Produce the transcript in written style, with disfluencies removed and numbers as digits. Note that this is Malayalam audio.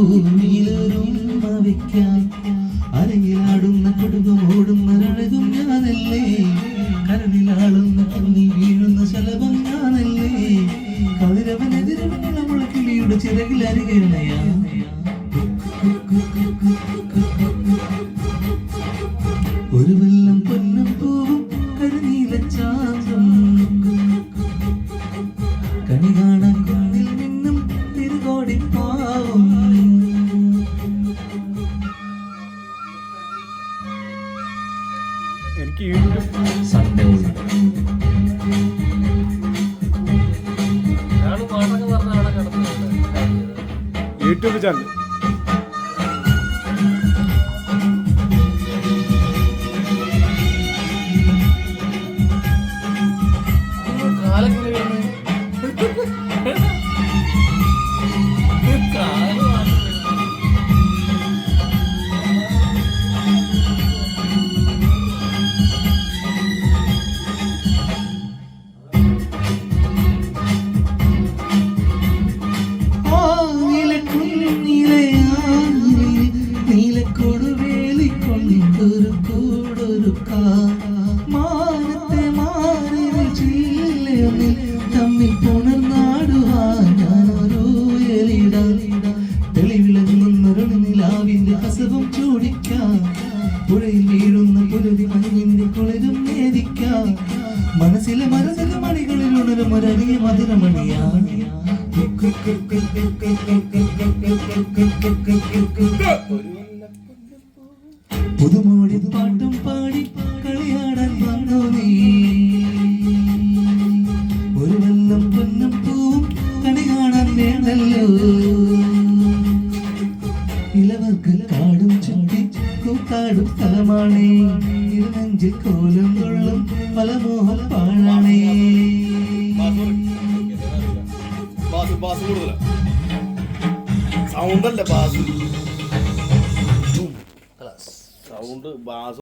ഭൂമിയിലൊരുമ വയ്ക്കാൻ അരങ്ങിലാടുന്ന കുടുംബം ഓടുന്നൊരഴകും ഞാനല്ലേ കരണിലാളുന്ന കണ്ണിൽ വീഴുന്ന ശലഭം ഞാനല്ലേ കതിരവനെതിരുള്ള മുളക്കിളിയുടെ ചിറകിൽ അരികണയാ ഒരു വെള്ളം പൊന്നും പൂവും കരിനീല ചാന്തം കണി കാണാൻ കണ്ണിൽ നിന്നും തിരുകോടി പാവം എനിക്ക് സൺഡേ യൂട്യൂബ് ചാനൽ തമ്മിൽ പുണർന്നാടുവാൻ ഞാനൊരു എലിടാൻ തെളിവിളങ്ങുന്നൊരു നിലാവിന്റെ ഹസവും ചൂടിക്കാം പുഴയിൽ വീഴുന്ന പുലരി മഞ്ഞിന്റെ കുളിരും നേദിക്കാം മനസ്സിലെ മരതക മണികളിൽ ഉണരും ഒരറിയ മധുരമണിയാണ് പുതുമോടി പാട്ടും പാടി കളിയാടാൻ വന്നു നീ ഒരു വെള്ളം പൊന്നും പൂവും കണി കാണാൻ വേണ്ടല്ലോ ഇലവർക്ക് കാടും ചുറ്റി കൂത്താടും സ്ഥലമാണേ ഇരുനെഞ്ചിൽ കോലും കൊള്ളും പല മോഹം പാഴാണേ സൗണ്ട് അല്ല ബാസ് സൗണ്ട് ബാസ്